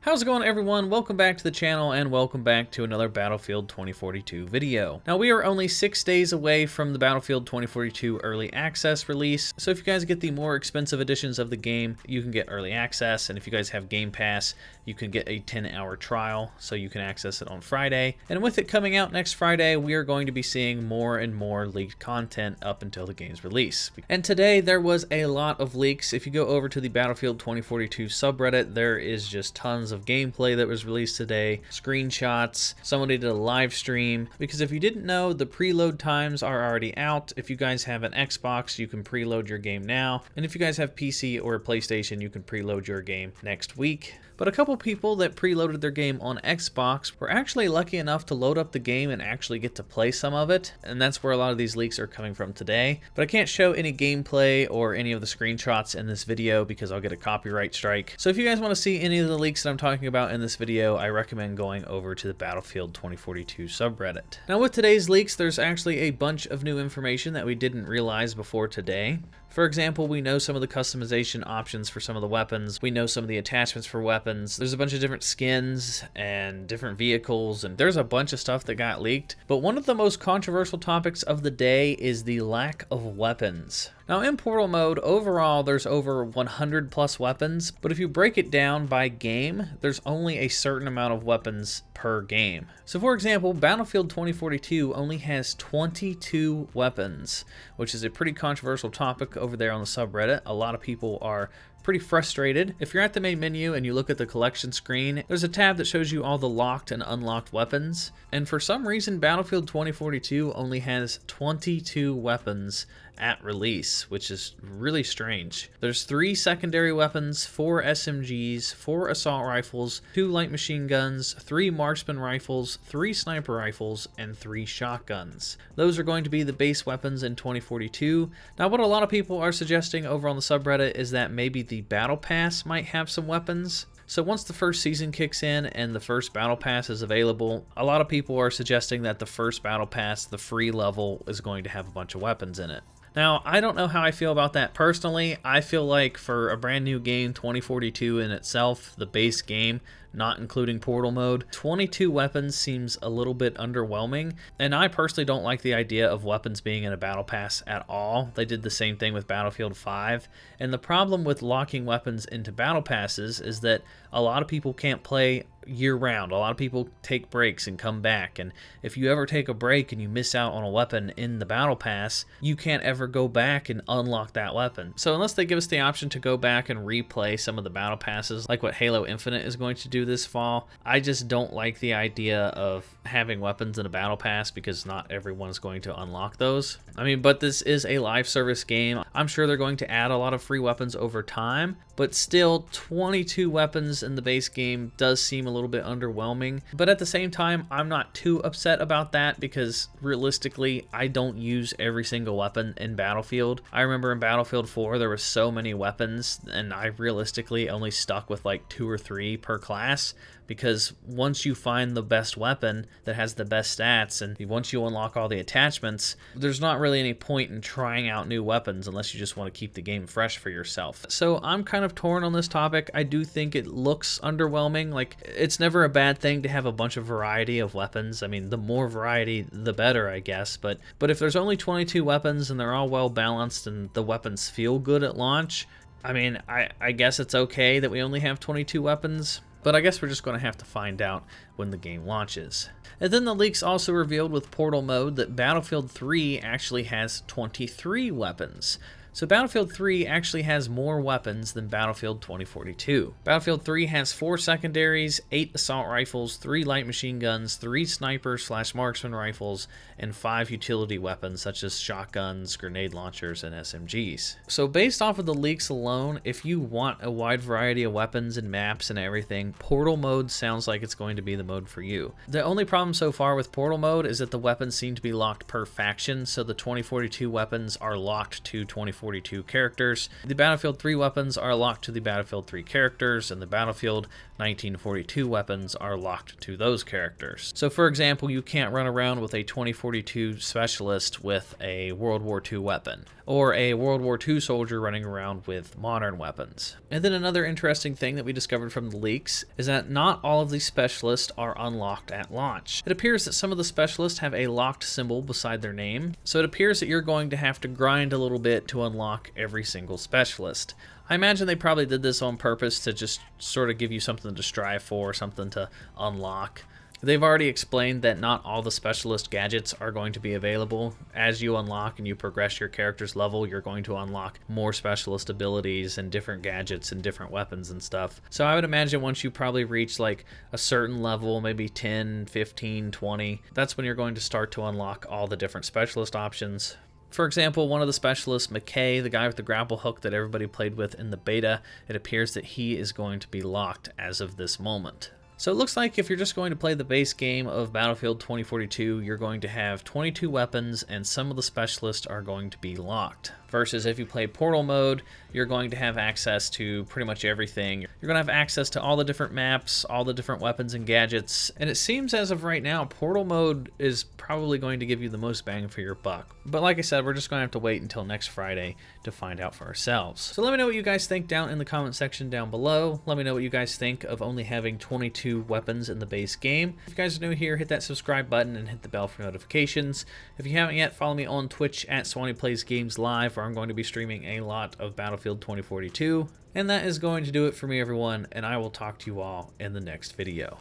How's it going, everyone? Welcome back to the channel and welcome back to another Battlefield 2042 video. Now, we are only 6 days away from the Battlefield 2042 early access release, so if you guys get the more expensive editions of the game, you can get early access, and if you guys have Game Pass, you can get a 10-hour trial, so you can access it on Friday. And with it coming out next Friday, we are going to be seeing more and more leaked content up until the game's release. And today, there was a lot of leaks. If you go over to the Battlefield 2042 subreddit, there is just tons of gameplay that was released today, screenshots, somebody did a live stream, because if you didn't know, the preload times are already out. If you guys have an Xbox, you can preload your game now, and if you guys have PC or PlayStation, you can preload your game next week. But a couple people that preloaded their game on Xbox were actually lucky enough to load up the game and actually get to play some of it, and that's where a lot of these leaks are coming from today. But I can't show any gameplay or any of the screenshots in this video because I'll get a copyright strike. So if you guys want to see any of the leaks that I'm talking about in this video, I recommend going over to the Battlefield 2042 subreddit. Now, with today's leaks, there's actually a bunch of new information that we didn't realize before today. For example, we know some of the customization options for some of the weapons. We know some of the attachments for weapons. There's a bunch of different skins and different vehicles, and there's a bunch of stuff that got leaked. But one of the most controversial topics of the day is the lack of weapons. Now, in Portal mode, overall, there's over 100 plus weapons, but if you break it down by game, there's only a certain amount of weapons per game. So for example, Battlefield 2042 only has 22 weapons, which is a pretty controversial topic over there on the subreddit. A lot of people are pretty frustrated. If you're at the main menu and you look at the collection screen, there's a tab that shows you all the locked and unlocked weapons. And for some reason, Battlefield 2042 only has 22 weapons at release, which is really strange. There's 3 secondary weapons, 4 SMGs, 4 assault rifles, 2 light machine guns, 3 marksman rifles, 3 sniper rifles, and 3 shotguns. Those are going to be the base weapons in 2042. Now, what a lot of people are suggesting over on the subreddit is that maybe the Battle Pass might have some weapons. So once the first season kicks in and the first Battle Pass is available, a lot of people are suggesting that the first Battle Pass, the free level, is going to have a bunch of weapons in it. Now, I don't know how I feel about that personally. I feel like for a brand new game, 2042 in itself, the base game, not including Portal mode, 22 weapons seems a little bit underwhelming, and I personally don't like the idea of weapons being in a battle pass at all. They did the same thing with Battlefield 5, and the problem with locking weapons into battle passes is that a lot of people can't play year-round. A lot of people take breaks and come back, and if you ever take a break and you miss out on a weapon in the battle pass, you can't ever go back and unlock that weapon. So unless they give us the option to go back and replay some of the battle passes, like what Halo Infinite is going to do this fall, I just don't like the idea of having weapons in a battle pass because not everyone's going to unlock those. I mean, but this is a live service game. I'm sure they're going to add a lot of free weapons over time, but still 22 weapons in the base game does seem a little bit underwhelming. But at the same time, I'm not too upset about that because realistically, I don't use every single weapon in Battlefield. I remember in Battlefield 4, there were so many weapons and I realistically only stuck with like 2 or 3 per class, because once you find the best weapon that has the best stats and once you unlock all the attachments, there's not really any point in trying out new weapons unless you just want to keep the game fresh for yourself. So I'm kind of torn on this topic. I do think it looks underwhelming. Like, it's never a bad thing to have a bunch of variety of weapons. I mean, the more variety, the better, I guess. But if there's only 22 weapons and they're all well balanced and the weapons feel good at launch, I mean, I guess it's okay that we only have 22 weapons. But I guess we're just going to have to find out when the game launches. And then the leaks also revealed with Portal mode that Battlefield 3 actually has 23 weapons. So Battlefield 3 actually has more weapons than Battlefield 2042. Battlefield 3 has 4 secondaries, 8 assault rifles, 3 light machine guns, 3 sniper/marksman rifles, and 5 utility weapons such as shotguns, grenade launchers, and SMGs. So based off of the leaks alone, if you want a wide variety of weapons and maps and everything, Portal mode sounds like it's going to be the mode for you. The only problem so far with Portal mode is that the weapons seem to be locked per faction, so the 2042 weapons are locked to 2042 2042 characters. The Battlefield 3 weapons are locked to the Battlefield 3 characters, and the Battlefield 1942 weapons are locked to those characters. So for example, you can't run around with a 2042 specialist with a World War II weapon, or a World War II soldier running around with modern weapons. And then another interesting thing that we discovered from the leaks is that not all of the specialists are unlocked at launch. It appears that some of the specialists have a locked symbol beside their name, so it appears that you're going to have to grind a little bit to unlock every single specialist. I imagine they probably did this on purpose to just sort of give you something to strive for, something to unlock. They've already explained that not all the specialist gadgets are going to be available. As you unlock and you progress your character's level, you're going to unlock more specialist abilities and different gadgets and different weapons and stuff. So I would imagine once you probably reach like a certain level, maybe 10, 15, 20, that's when you're going to start to unlock all the different specialist options. For example, one of the specialists, McKay, the guy with the grapple hook that everybody played with in the beta, it appears that he is going to be locked as of this moment. So it looks like if you're just going to play the base game of Battlefield 2042, you're going to have 22 weapons and some of the specialists are going to be locked. Versus if you play Portal mode, you're going to have access to pretty much everything. You're going to have access to all the different maps, all the different weapons and gadgets, and it seems as of right now, Portal mode is probably going to give you the most bang for your buck. But like I said, we're just going to have to wait until next Friday to find out for ourselves. So let me know what you guys think down in the comment section down below. Let me know what you guys think of only having 22 weapons in the base game. If you guys are new here, hit that subscribe button and hit the bell for notifications. If you haven't yet, follow me on Twitch at SwanyPlaysGames Live, where I'm going to be streaming a lot of Battlefield 2042. And that is going to do it for me, everyone, and I will talk to you all in the next video.